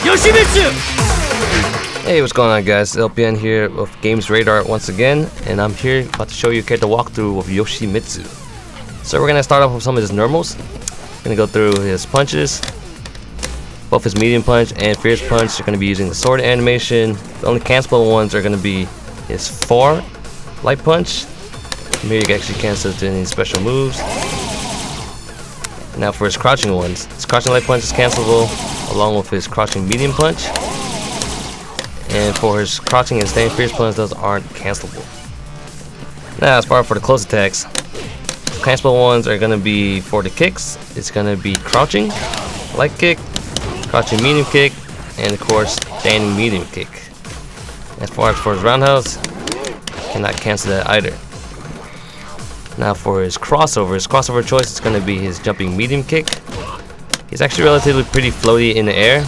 Yoshimitsu! Hey, what's going on, guys? LPN here with Games Radar once again, and I'm here about to show you a character walkthrough of Yoshimitsu. So we're gonna start off with some of his normals. Gonna go through his punches. Both his medium punch and fierce punch are gonna be using the sword animation. The only cancelable ones are gonna be his 4 light punch. From here you can actually cancel it to any special moves. Now for his crouching ones, his crouching light punch is cancelable along with his crouching medium punch. And for his crouching and staying fierce punch, those aren't cancelable. Now as far as for the close attacks, cancelable ones are gonna be for the kicks. It's gonna be crouching, light kick, crouching medium kick, and of course standing medium kick. As far as for his roundhouse, cannot cancel that either. Now for his crossover choice is going to be his jumping medium kick. He's actually relatively pretty floaty in the air,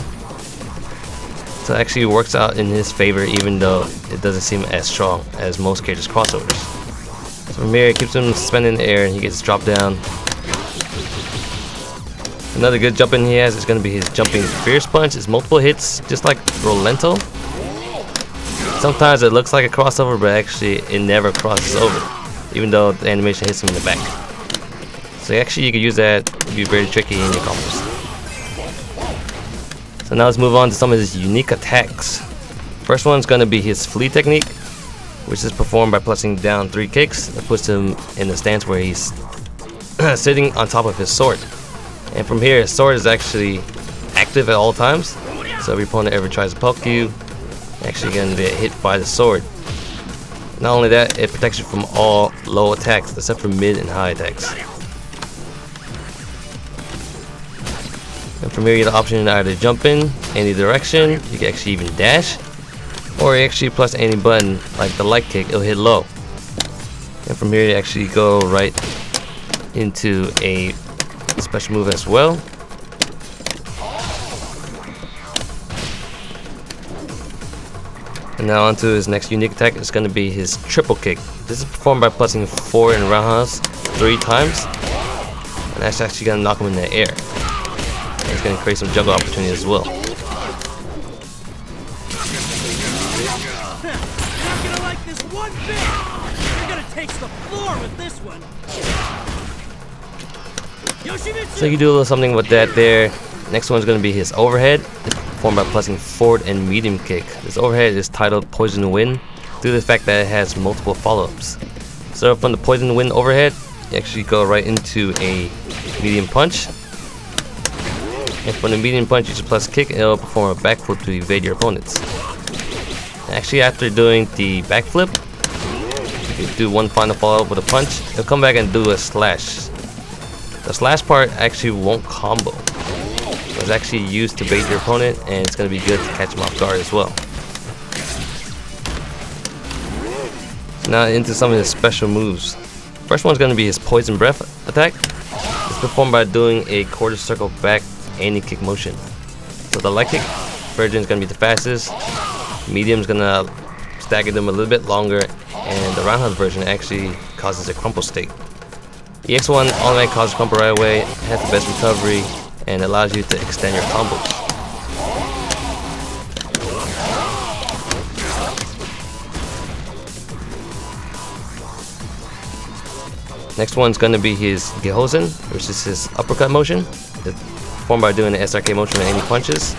so it actually works out in his favor even though it doesn't seem as strong as most characters' crossovers. So from here it keeps him suspended in the air and he gets dropped down. Another good jumping he has is going to be his jumping fierce punch. It's multiple hits just like Rolento. Sometimes it looks like a crossover, but actually it never crosses over, even though the animation hits him in the back. So actually you can use that to be very tricky in your combos. So now let's move on to some of his unique attacks. First one's going to be his flee technique, which is performed by pressing down 3 kicks. That puts him in the stance where he's sitting on top of his sword. And from here his sword is actually active at all times. So if your opponent ever tries to poke you, you're actually going to get hit by the sword. Not only that, it protects you from all low attacks except for mid and high attacks. And from here you get the option to either jump in any direction, you can actually even dash, or you actually press any button like the light kick, it'll hit low. And from here you actually go right into a special move as well. And now onto his next unique attack. It's going to be his triple kick. This is performed by pressing 4 in roundhouse 3 times, and that's actually going to knock him in the air. And it's going to create some juggle opportunity as well. Not gonna like this one bit. You're gonna taste the floor with this one. Yoshimitsu! So you can do a little something with that there. Next one's going to be his overhead. It's performed by pressing forward and medium kick. This overhead is titled Poison Wind due to the fact that it has multiple follow-ups. So from the Poison Wind overhead, you actually go right into a medium punch. And from the medium punch, you just press kick and it'll perform a backflip to evade your opponents. Actually, after doing the backflip, you do one final follow-up with a punch. It'll come back and do a slash. The slash part actually won't combo. It's actually used to bait your opponent, and it's going to be good to catch him off guard as well. So now into some of his special moves. First one's going to be his poison breath attack. It's performed by doing a quarter circle back anti-kick motion. So the light kick version is going to be the fastest. Medium is going to stagger them a little bit longer, and the roundhouse version actually causes a crumple state. The EX1 automatically causes crumple right away, has the best recovery, and allows you to extend your combos. Next one's going to be his Gehosen, which is his uppercut motion. It's performed by doing the SRK motion with any punches.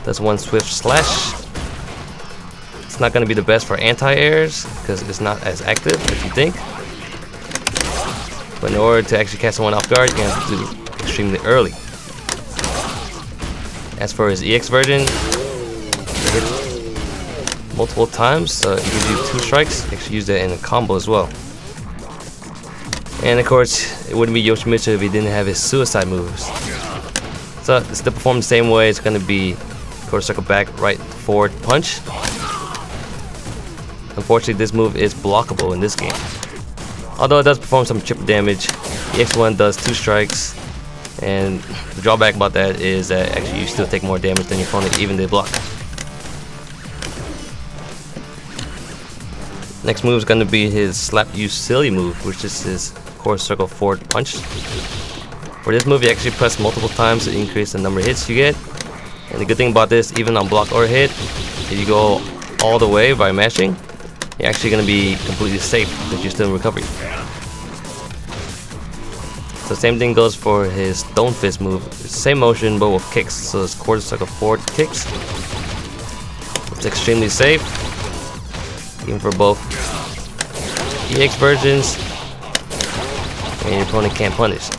Does one swift slash. It's not going to be the best for anti-airs because it's not as active as you think. But in order to actually catch someone off guard, you have to do it extremely early. As for his EX version, it hits multiple times, so it gives you 2 strikes. You can actually use that in a combo as well. And of course, it wouldn't be Yoshimitsu if he didn't have his suicide moves. So it's still performed the same way. It's going to be quarter circle back, right forward punch. Unfortunately, this move is blockable in this game. Although it does perform some chip damage, the X1 does 2 strikes. And the drawback about that is that actually you still take more damage than your opponent, even they block. Next move is going to be his Slap You Silly move, which is his quarter circle forward punch. For this move, you actually press multiple times to increase the number of hits you get, And the good thing about this, even on block or hit, if you go all the way by mashing, you're actually going to be completely safe because you're still in recovery. So same thing goes for his Stone Fist move. Same motion but with kicks. So it's quarter circle forward kicks. It's extremely safe, even for both EX versions, and your opponent can't punish.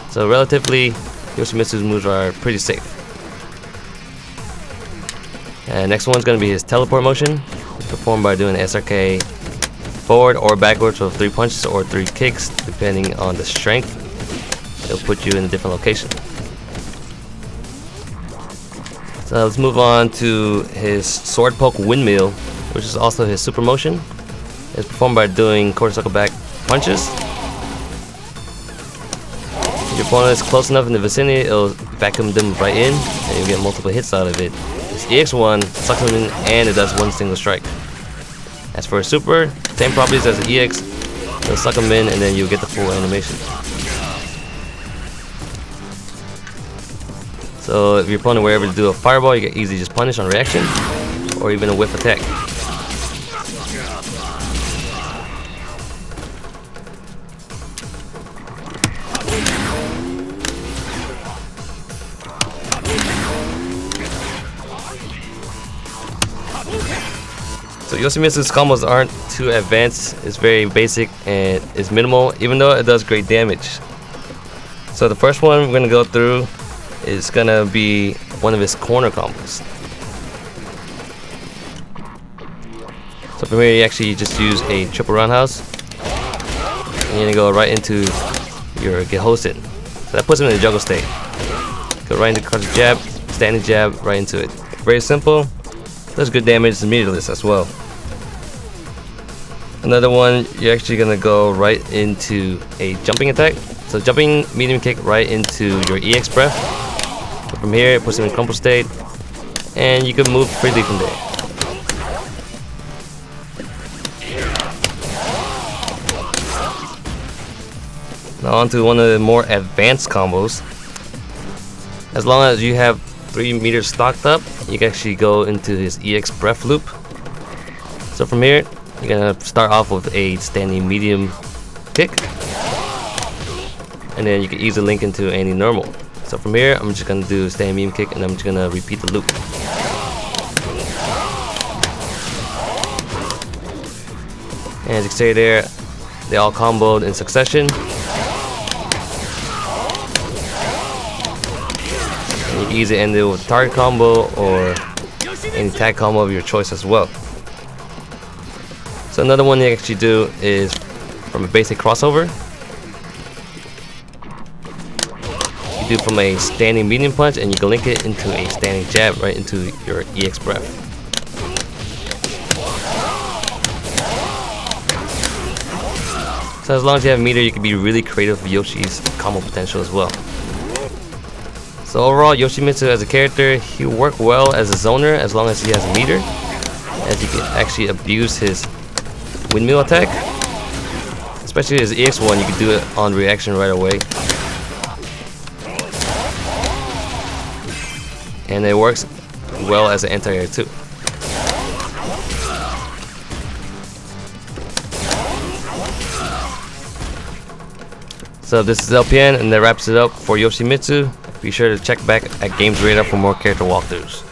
So relatively, Yoshimitsu's moves are pretty safe. And next one's going to be his teleport motion, performed by doing SRK forward or backwards with 3 punches or 3 kicks, depending on the strength. It'll put you in a different location. So let's move on to his sword poke Windmill, which is also his super motion. It's performed by doing quarter circle back punches. If your opponent is close enough in the vicinity, it'll vacuum them right in, and you'll get multiple hits out of it. This EX1 sucks them in, and it does 1 single strike. As for a super, same properties as the EX, it'll suck them in, and then you'll get the full animation. So if your opponent were ever to do a fireball, you get easily just punish on reaction, or even a whiff attack. So Yoshimitsu's combos aren't too advanced, it's very basic and it's minimal, even though it does great damage. So the first one we're going to go through is going to be one of his corner combos. So from here you actually just use a triple roundhouse, and you're going to go right into your get hosted. So that puts him in the juggle state. Go right into crouch jab, standing jab, right into it. Very simple. Does good damage, it's meterless as well. Another one, you're actually gonna go right into a jumping attack. So jumping medium kick right into your EX breath. So from here, it puts him in crumple state, and you can move freely from there. Now on to one of the more advanced combos. As long as you have 3 meters stocked up, you can actually go into his EX breath loop. So from here, you're gonna start off with a standing medium kick, and then you can easily link into any normal. So from here, I'm just gonna do standing medium kick, and I'm just gonna repeat the loop. And as you can see there, they all comboed in succession. You can easily end it with a target combo or any tag combo of your choice as well. So another one you actually do is from a basic crossover. You do from a standing medium punch, and you can link it into a standing jab right into your EX breath. So as long as you have meter, you can be really creative with Yoshi's combo potential as well. So overall, Yoshimitsu as a character, he will work well as a zoner as long as he has a meter, as he can actually abuse his windmill attack. Especially his EX1, you can do it on reaction right away. And it works well as an anti-air too. So this is LPN, and that wraps it up for Yoshimitsu. Be sure to check back at Games Radar for more character walkthroughs.